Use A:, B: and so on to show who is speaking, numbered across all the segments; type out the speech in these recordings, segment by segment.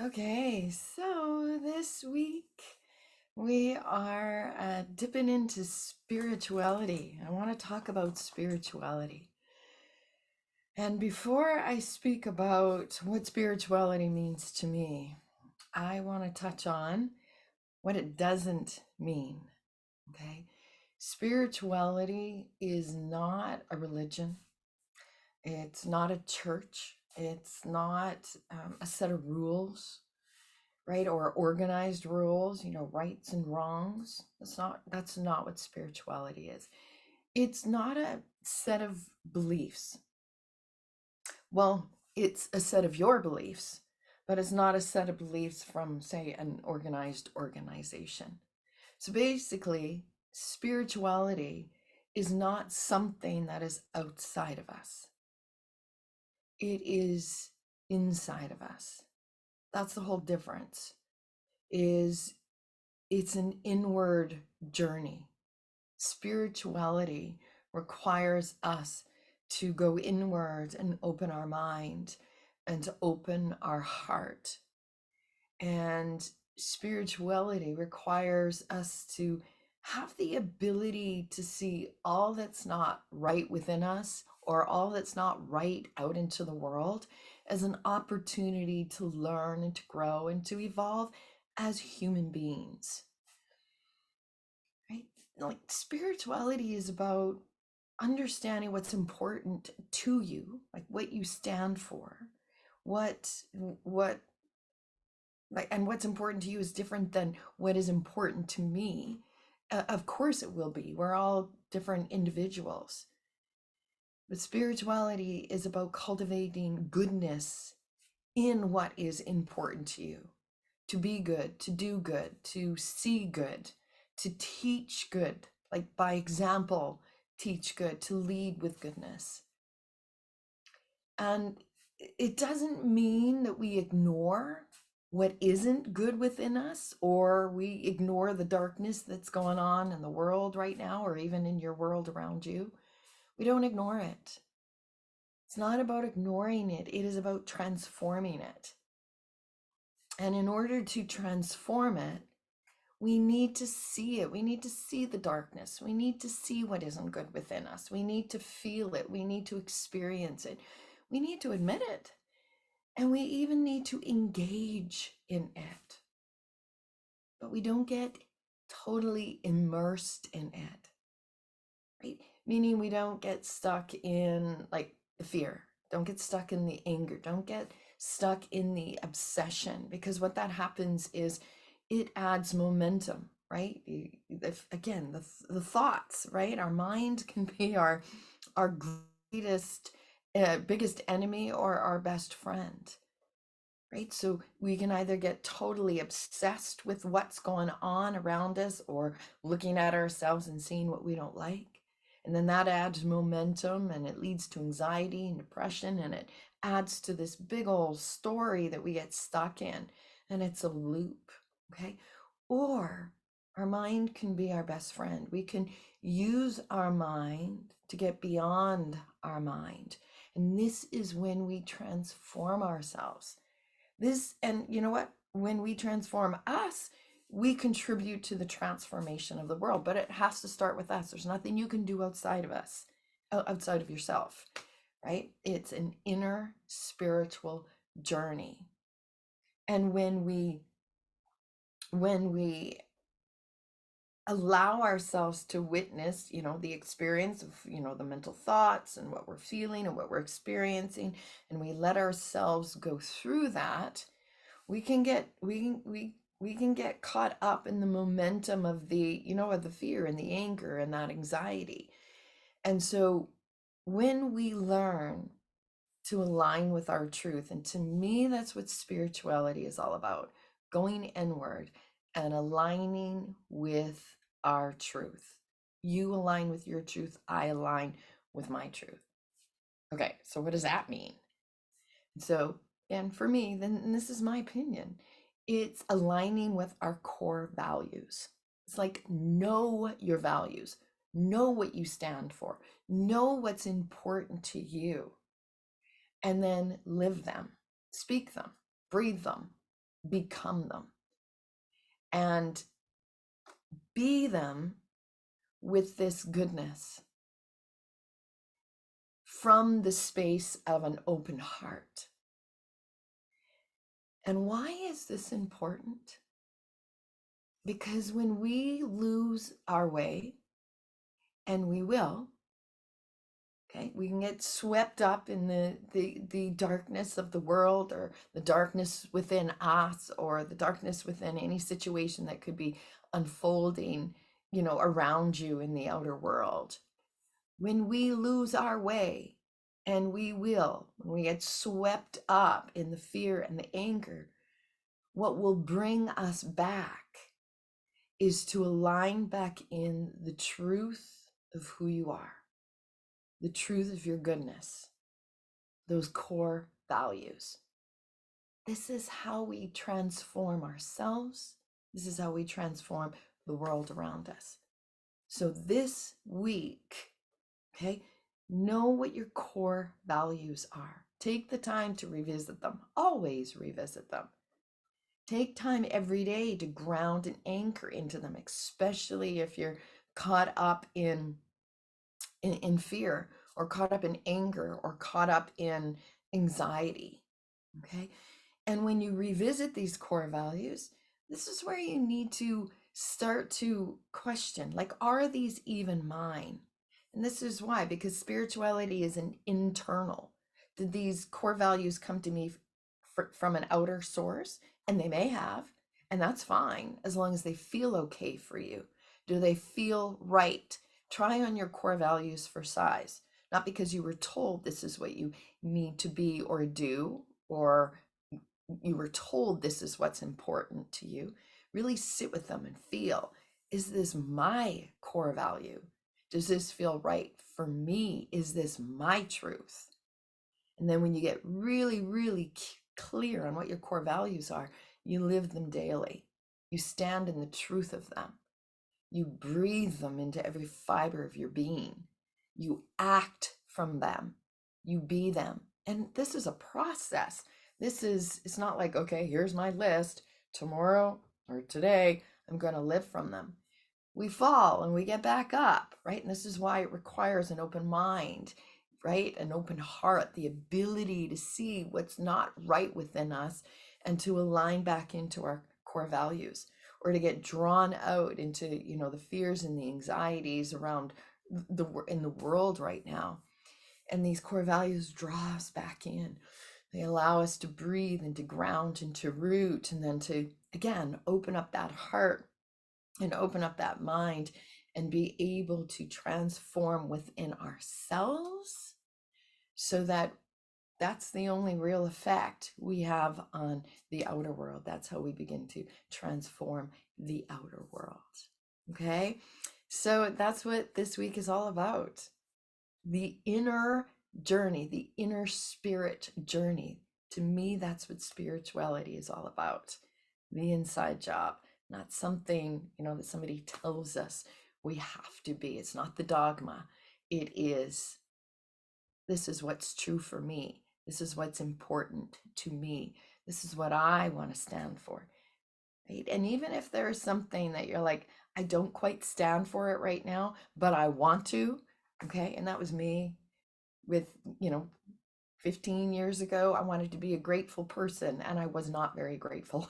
A: Okay, so this week we are dipping into spirituality. I want to talk about spirituality. And before I speak about what spirituality means to me, I want to touch on what it doesn't mean. Okay, spirituality is not a religion, it's not a church, it's not a set of rules, right? Or organized rules, rights and wrongs. That's not what spirituality is. It's not a set of beliefs. Well, it's a set of your beliefs, but it's not a set of beliefs from, say, an organized organization. So basically, spirituality is not something that is outside of us. It is inside of us. That's the whole difference. Is It's an inward journey. Spirituality requires us to go inward and open our mind and to open our heart. And spirituality requires us to have the ability to see all that's not right within us or all that's not right out into the world as an opportunity to learn and to grow and to evolve as human beings, right? Like spirituality is about understanding what's important to you, like what you stand for, what like, and what's important to you is different than what is important to me. Of course it will be. We're all different individuals. But spirituality is about cultivating goodness in what is important to you. To be good, to do good, to see good, to teach good, like by example, teach good, to lead with goodness. And it doesn't mean that we ignore what isn't good within us or we ignore the darkness that's going on in the world right now or even in your world around you. We don't ignore it. It's not about ignoring it, it is about transforming it. And in order to transform it, we need to see it. We need to see the darkness. We need to see what isn't good within us. We need to feel it. We need to experience it. We need to admit it. And we even need to engage in it. But we don't get totally immersed in it, right? Meaning we don't get stuck in like the fear, don't get stuck in the anger, don't get stuck in the obsession, because what that happens is it adds momentum, right? Again, the thoughts, right? Our mind can be our greatest, biggest enemy or our best friend, right? So we can either get totally obsessed with what's going on around us or looking at ourselves and seeing what we don't like. And then that adds momentum and it leads to anxiety and depression and it adds to this big old story that we get stuck in. And it's a loop, okay? Or our mind can be our best friend. We can use our mind to get beyond our mind. And this is when we transform ourselves. And you know what? When we transform us, we contribute to the transformation of the world, but it has to start with us. There's nothing you can do outside of us, outside of yourself, right? It's an inner spiritual journey. And when we allow ourselves to witness, the experience of, the mental thoughts and what we're feeling and what we're experiencing, and we let ourselves go through that, we can get caught up in the momentum of the fear and the anger and that anxiety. And so when we learn to align with our truth, and to me that's what spirituality is all about, going inward and aligning with our truth. You align with your truth, I align with my truth. Okay, so what does that mean? So, and for me, then, and this is my opinion, it's aligning with our core values. It's like, know your values, know what you stand for, know what's important to you, and then live them, speak them, breathe them. become them and be them with this goodness from the space of an open heart. And why is this important? Because when we lose our way, and we will, okay, we can get swept up in the darkness of the world, or the darkness within us, or the darkness within any situation that could be unfolding, around you in the outer world. When we lose our way, and we will, when we get swept up in the fear and the anger, what will bring us back is to align back in the truth of who you are, the truth of your goodness, those core values. This is how we transform ourselves. This is how we transform the world around us. So this week, okay, know what your core values are. Take the time to revisit them. Always revisit them. Take time every day to ground and anchor into them, especially if you're caught up in fear, or caught up in anger, or caught up in anxiety. Okay. And when you revisit these core values, this is where you need to start to question, like, are these even mine? And this is why, because spirituality is an internal. Did these core values come to me from an outer source? And they may have, and that's fine, as long as they feel okay for you. Do they feel right? Try on your core values for size, not because you were told this is what you need to be or do, or you were told this is what's important to you. Really sit with them and feel, is this my core value? Does this feel right for me? Is this my truth? And then when you get really, really clear on what your core values are, you live them daily. You stand in the truth of them. You breathe them into every fiber of your being. You act from them. You be them. And this is a process. It's not like, okay, here's my list. Tomorrow or today, I'm going to live from them. We fall and we get back up, right? And this is why it requires an open mind, right? An open heart, the ability to see what's not right within us and to align back into our core values, or to get drawn out into, the fears and the anxieties around in the world right now. And these core values draw us back in. They allow us to breathe and to ground and to root, and then to, again, open up that heart and open up that mind and be able to transform within ourselves, so that that's the only real effect we have on the outer world. That's how we begin to transform the outer world. Okay, so that's what this week is all about. The inner journey, the inner spirit journey. To me, that's what spirituality is all about. The inside job, not something, that somebody tells us we have to be. It's not the dogma. It is, this is what's true for me. This is what's important to me. This is what I want to stand for. Right? And even if there is something that you're like, I don't quite stand for it right now, but I want to, okay? And that was me with, 15 years ago. I wanted to be a grateful person, and I was not very grateful.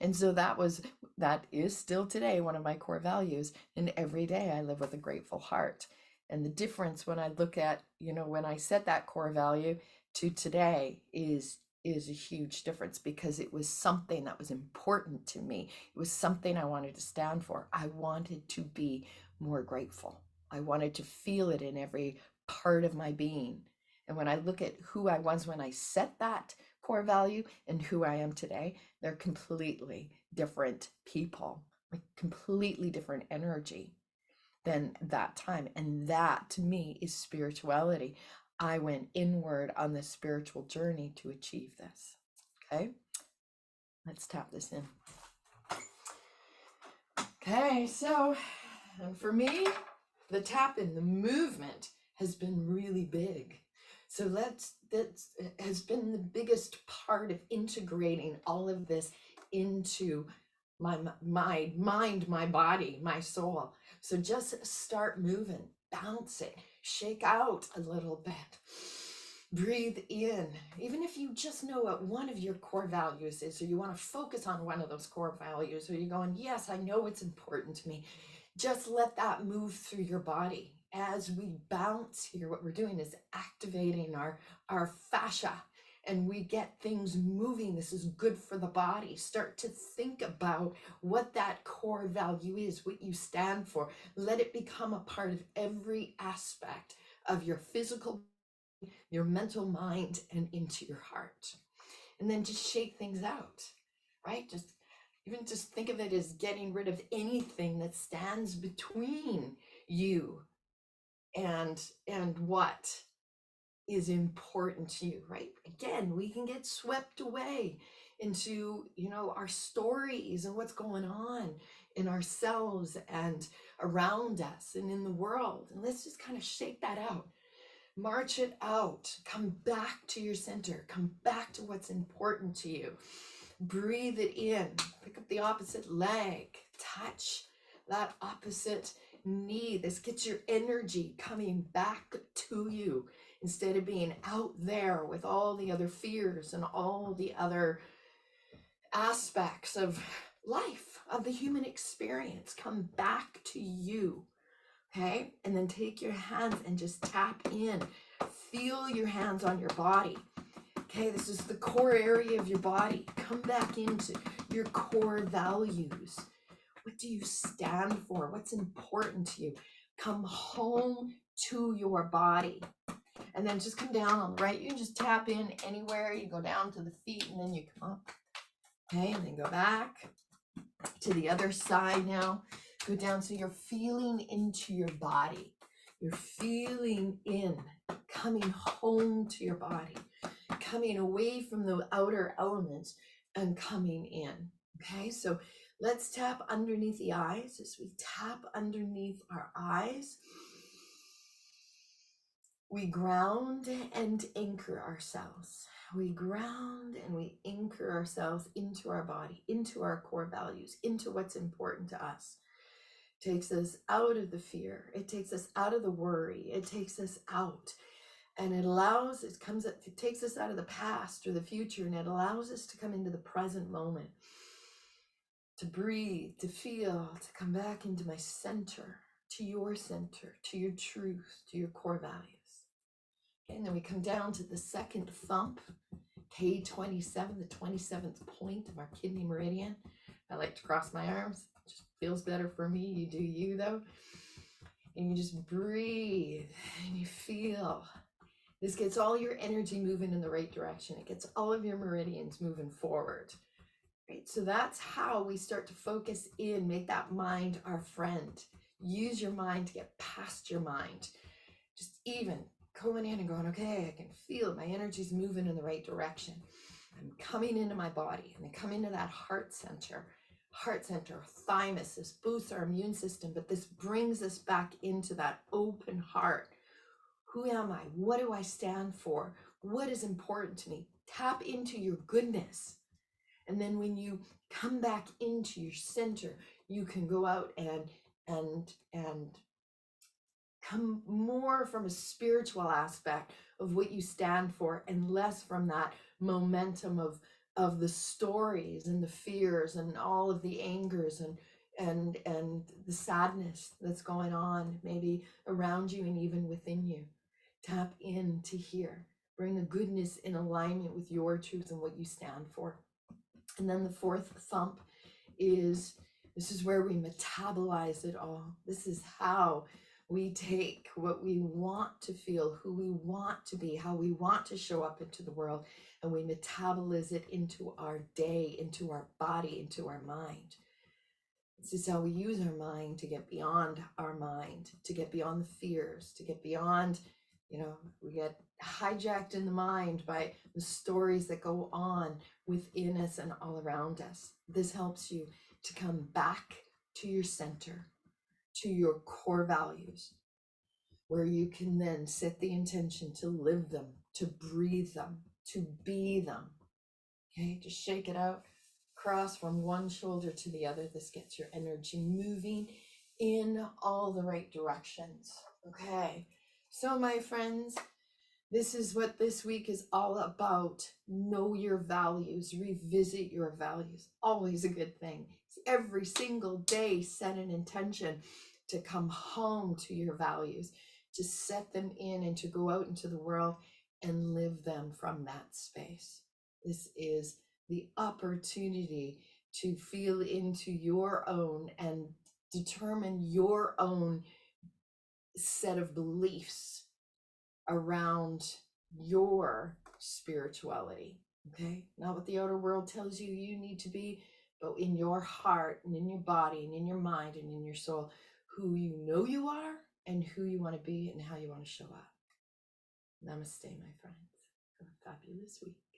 A: And so that is still today one of my core values. And every day I live with a grateful heart. And the difference when I look at, when I set that core value to today is a huge difference, because it was something that was important to me. It was something I wanted to stand for. I wanted to be more grateful. I wanted to feel it in every part of my being. And when I look at who I was when I set that core value and who I am today, they're completely different people, like completely different energy than that time. And that to me is spirituality. I went inward on this spiritual journey to achieve this. Okay, let's tap this in. Okay, so, and for me, the tap in, the movement has been really big. So that has been the biggest part of integrating all of this into my mind, my body, my soul. So just start moving, bounce it, shake out a little bit. Breathe in. Even if you just know what one of your core values is, or you want to focus on one of those core values, or you're going, yes, I know it's important to me. Just let that move through your body. As we bounce here, what we're doing is activating our fascia, and we get things moving. This is good for the body. Start to think about what that core value is, what you stand for. Let it become a part of every aspect of your physical, your mental mind, and into your heart. And then just shake things out, right? Just think of it as getting rid of anything that stands between you and what is important to you, right? Again, we can get swept away into, our stories and what's going on in ourselves and around us and in the world. And let's just kind of shake that out. March it out. Come back to your center. Come back to what's important to you. Breathe it in. Pick up the opposite leg. Touch that opposite knee. This gets your energy coming back to you instead of being out there with all the other fears and all the other aspects of life, of the human experience. Come back to you. Okay, and then take your hands and just tap in. Feel your hands on your body. Okay, this is the core area of your body. Come back into your core values. What do you stand for? What's important to you? Come home to your body. And then just come down on the right. You can just tap in anywhere. You go down to the feet and then you come up. Okay, and then go back to the other side now. Go down so you're feeling into your body. You're feeling in, coming home to your body, coming away from the outer elements and coming in. Okay, so let's tap underneath the eyes. As we tap underneath our eyes, we ground and anchor ourselves. We ground and we anchor ourselves into our body, into our core values, into what's important to us. Takes us out of the fear. It takes us out of the worry. It takes us out, and it takes us out of the past or the future, and it allows us to come into the present moment, to breathe, to feel, to come back into my center, to your truth, to your core values. Okay, and then we come down to the second thump, K27, the 27th point of our kidney meridian. I like to cross my arms. Just feels better for me. You do you though. And you just breathe and you feel. This gets all your energy moving in the right direction. It gets all of your meridians moving forward. Right? So that's how we start to focus in, make that mind our friend. Use your mind to get past your mind. Just even going in and going, okay, I can feel it. My energy's moving in the right direction. I'm coming into my body, and then come into that heart center, thymus. This boosts our immune system, but this brings us back into that open heart. Who am I? What do I stand for? What is important to me? Tap into your goodness. And then when you come back into your center, you can go out and come more from a spiritual aspect of what you stand for, and less from that momentum of the stories and the fears and all of the angers and the sadness that's going on maybe around you and even within you. Tap in to here. Bring the goodness in alignment with your truth and what you stand for. And then the fourth thump this is where we metabolize it all. This is how we take what we want to feel, who we want to be, how we want to show up into the world, and we metabolize it into our day, into our body, into our mind. This is how we use our mind to get beyond our mind, to get beyond the fears, to get beyond, we get hijacked in the mind by the stories that go on within us and all around us. This helps you to come back to your center, to your core values, where you can then set the intention to live them to breathe them, to be them. Okay, just shake it out, cross from one shoulder to the other. This gets your energy moving in all the right directions. Okay, so my friends, this is what this week is all about. Know your values, revisit your values. Always a good thing. Every single day, set an intention to come home to your values, to set them in and to go out into the world and live them from that space. This is the opportunity to feel into your own and determine your own set of beliefs around your spirituality. Okay, not what the outer world tells you you need to be, but in your heart and in your body and in your mind and in your soul, who you know you are and who you want to be and how you want to show up. Namaste, my friends. Have a fabulous week.